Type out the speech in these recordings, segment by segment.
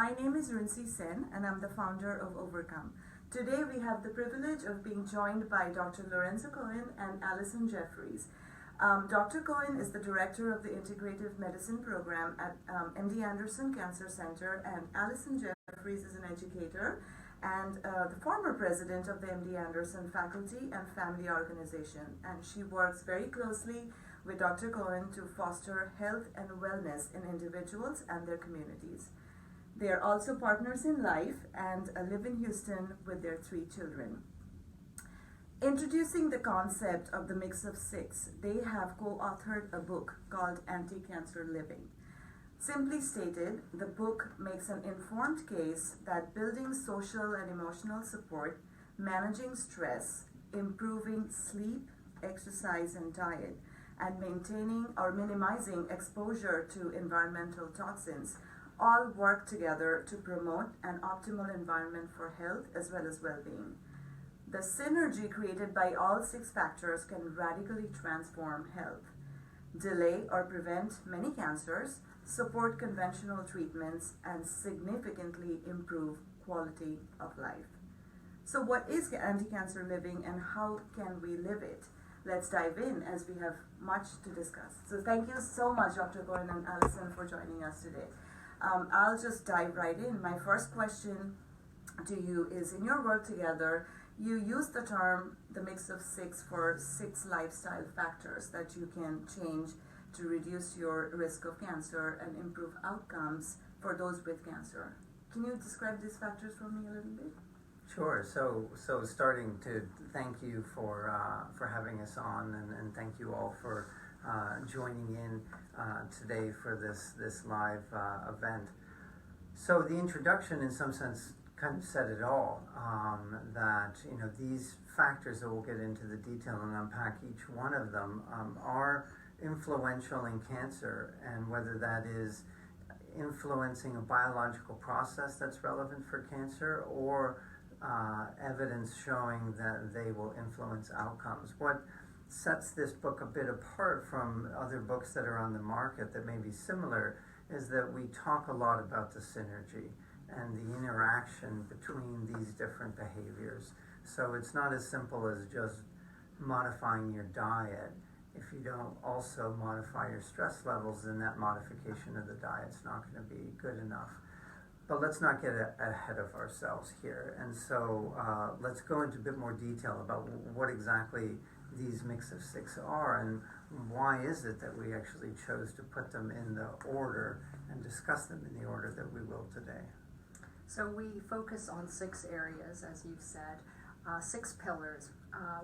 My name is Rinsi Sen and I'm the founder of Overcome. Today we have the privilege of being joined by Dr. Lorenzo Cohen and Alison Jefferies. Dr. Cohen is the director of the Integrative Medicine program at MD Anderson Cancer Center, and Alison Jefferies is an educator and the former president of the MD Anderson Faculty and Family Organization, and she works very closely with Dr. Cohen to foster health and wellness in individuals and their communities. They are also partners in life and live in Houston with their 3 children. Introducing the concept of the mix of 6, they have co-authored a book called Anti-Cancer Living. Simply stated, the book makes an informed case that building social and emotional support, managing stress, improving sleep, exercise, and diet, and maintaining or minimizing exposure to environmental toxins all work together to promote an optimal environment for health as well as well-being. The synergy created by all 6 factors can radically transform health, delay or prevent many cancers, support conventional treatments, and significantly improve quality of life. So what is anti-cancer living and how can we live it? Let's dive in as we have much to discuss. So thank you so much, Dr. Cohen and Alison, for joining us today. I'll just dive right in. My first question to you is, in your work together, you use the term the mix of 6 for 6 lifestyle factors that you can change to reduce your risk of cancer and improve outcomes for those with cancer. Can you describe these factors for me a little bit? Sure. So starting to thank you for having us on, and thank you all for joining in today for this live event. So the introduction, in some sense, kind of said it all. That these factors that we'll get into the detail and unpack each one of them are influential in cancer, and whether that is influencing a biological process that's relevant for cancer or evidence showing that they will influence outcomes. What sets this book a bit apart from other books that are on the market that may be similar is that we talk a lot about the synergy and the interaction between these different behaviors. So it's not as simple as just modifying your diet. If you don't also modify your stress levels, then that modification of the diet's not going to be good enough. But let's not get ahead of ourselves here. And so let's go into a bit more detail about what exactly these mix of 6 are, and why is it that we actually chose to put them in the order and discuss them in the order that we will today. So we focus on 6 areas, as you've said, 6 pillars.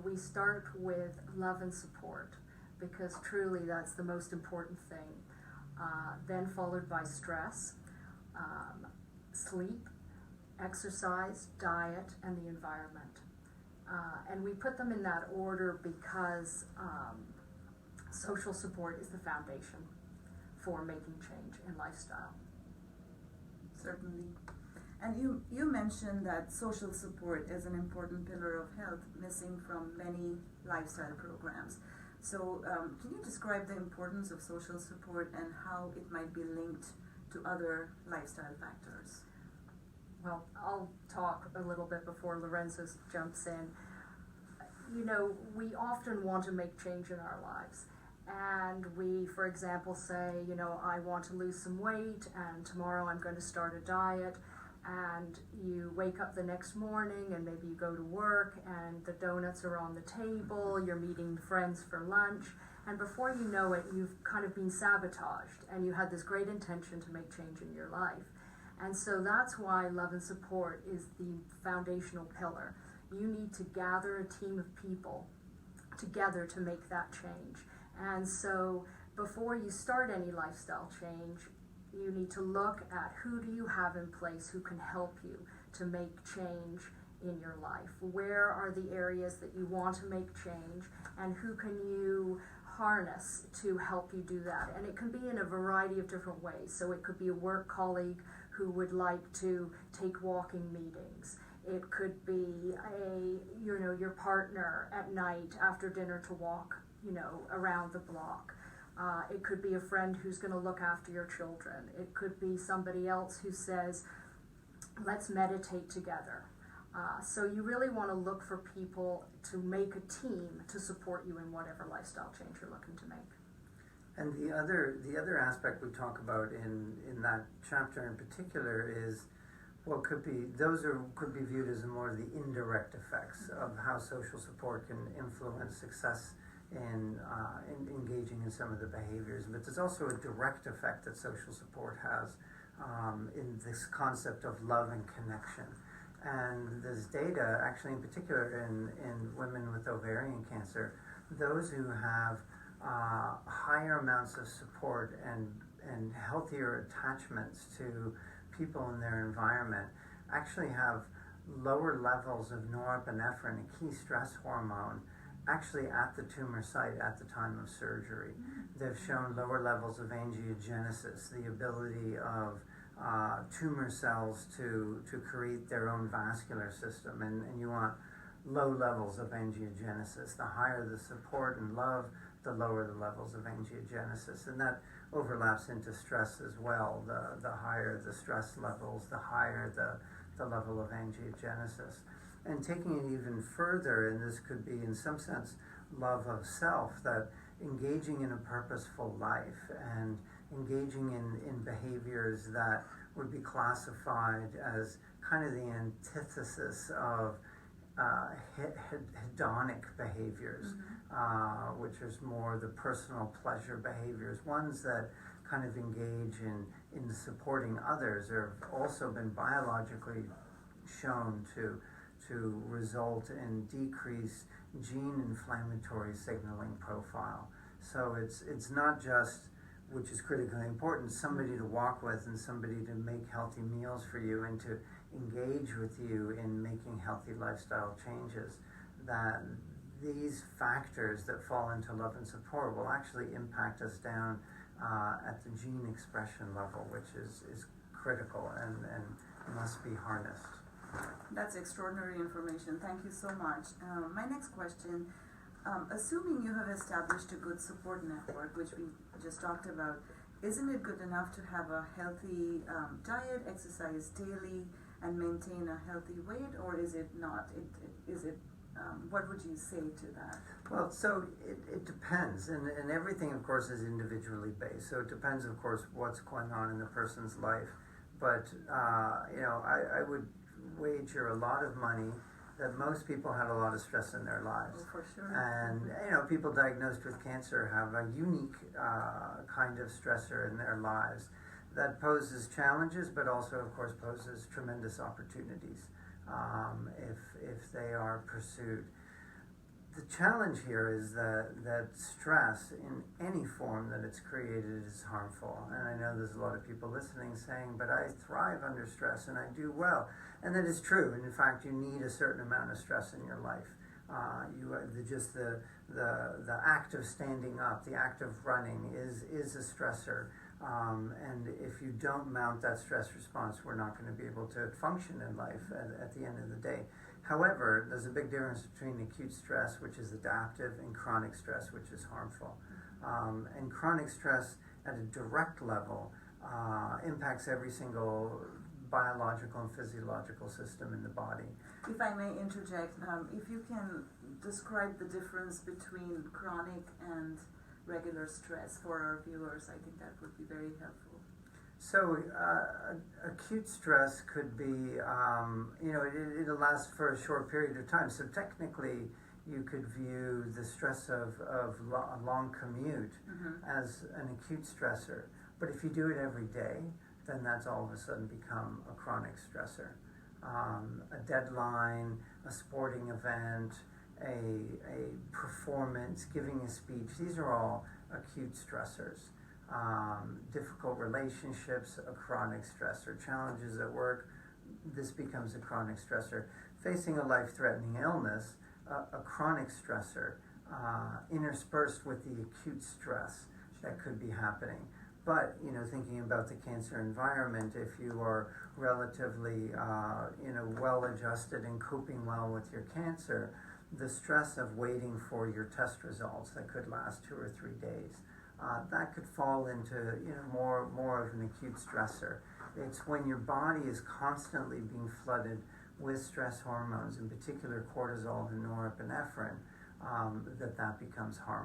We start with love and support, because truly that's the most important thing. Then followed by stress, sleep, exercise, diet, and the environment. And we put them in that order because social support is the foundation for making change in lifestyle. Certainly. And you mentioned that social support is an important pillar of health, missing from many lifestyle programs. So can you describe the importance of social support and how it might be linked to other lifestyle factors? Well, I'll talk a little bit before Lorenzo jumps in. We often want to make change in our lives. And we, for example, say, I want to lose some weight and tomorrow I'm going to start a diet. And you wake up the next morning and maybe you go to work and the donuts are on the table, you're meeting friends for lunch. And before you know it, you've kind of been sabotaged and you had this great intention to make change in your life. And so that's why love and support is the foundational pillar. You need to gather a team of people together to make that change. And so before you start any lifestyle change, you need to look at who do you have in place who can help you to make change in your life. Where are the areas that you want to make change, and who can you harness to help you do that? And it can be in a variety of different ways. So it could be a work colleague who would like to take walking meetings. It could be your partner at night after dinner to walk, around the block. It could be a friend who's going to look after your children. It could be somebody else who says, let's meditate together. So you really want to look for people to make a team to support you in whatever lifestyle change you're looking to make. And the other aspect we talk about in that chapter in particular is what could be viewed as more of the indirect effects of how social support can influence success in engaging in some of the behaviors. But there's also a direct effect that social support has in this concept of love and connection. And there's data, actually in particular in women with ovarian cancer, those who have higher amounts of support and healthier attachments to people in their environment actually have lower levels of norepinephrine, a key stress hormone, actually at the tumor site at the time of surgery. They've shown lower levels of angiogenesis, the ability of tumor cells to create their own vascular system, and you want low levels of angiogenesis. The higher the support and love, the lower the levels of angiogenesis, and that overlaps into stress as well. The higher the stress levels, the higher the level of angiogenesis. And taking it even further, and this could be in some sense love of self, that engaging in a purposeful life and engaging in behaviors that would be classified as kind of the antithesis of hedonic behaviors, which is more the personal pleasure behaviors, ones that kind of engage in supporting others, have also been biologically shown to result in decreased gene inflammatory signaling profile. So it's not just, which is critically important, somebody to walk with and somebody to make healthy meals for you and to engage with you in making healthy lifestyle changes, that these factors that fall into love and support will actually impact us down at the gene expression level, which is critical and must be harnessed. That's extraordinary information. Thank you so much. My next question, assuming you have established a good support network, which we just talked about, isn't it good enough to have a healthy diet, exercise daily, and maintain a healthy weight, or is it not? What would you say to that? Well, so it depends, and everything, of course, is individually based. So it depends, of course, what's going on in the person's life. But I would wager a lot of money that most people have a lot of stress in their lives. Oh, for sure. And people diagnosed with cancer have a unique kind of stressor in their lives that poses challenges, but also, of course, poses tremendous opportunities if they are pursued. The challenge here is that stress in any form that it's created is harmful. And I know there's a lot of people listening saying, but I thrive under stress and I do well. And that is true. And in fact, you need a certain amount of stress in your life. The act of standing up, the act of running is a stressor. And if you don't mount that stress response, we're not going to be able to function in life at the end of the day. However, there's a big difference between acute stress, which is adaptive, and chronic stress, which is harmful. And chronic stress at a direct level impacts every single biological and physiological system in the body. If I may interject, if you can describe the difference between chronic and regular stress for our viewers, I think that would be very helpful. So acute stress could be, it'll last for a short period of time. So technically, you could view the stress of a long commute as an acute stressor. But if you do it every day, then that's all of a sudden become a chronic stressor. A deadline, a sporting event, a performance, giving a speech, these are all acute stressors. Difficult relationships, a chronic stressor. Challenges at work, this becomes a chronic stressor. Facing a life-threatening illness, a chronic stressor, interspersed with the acute stress that could be happening. But, thinking about the cancer environment, if you are relatively, well-adjusted and coping well with your cancer, the stress of waiting for your test results that could last 2 or 3 days, that could fall into more of an acute stressor. It's when your body is constantly being flooded with stress hormones, in particular cortisol and norepinephrine, that becomes harmful.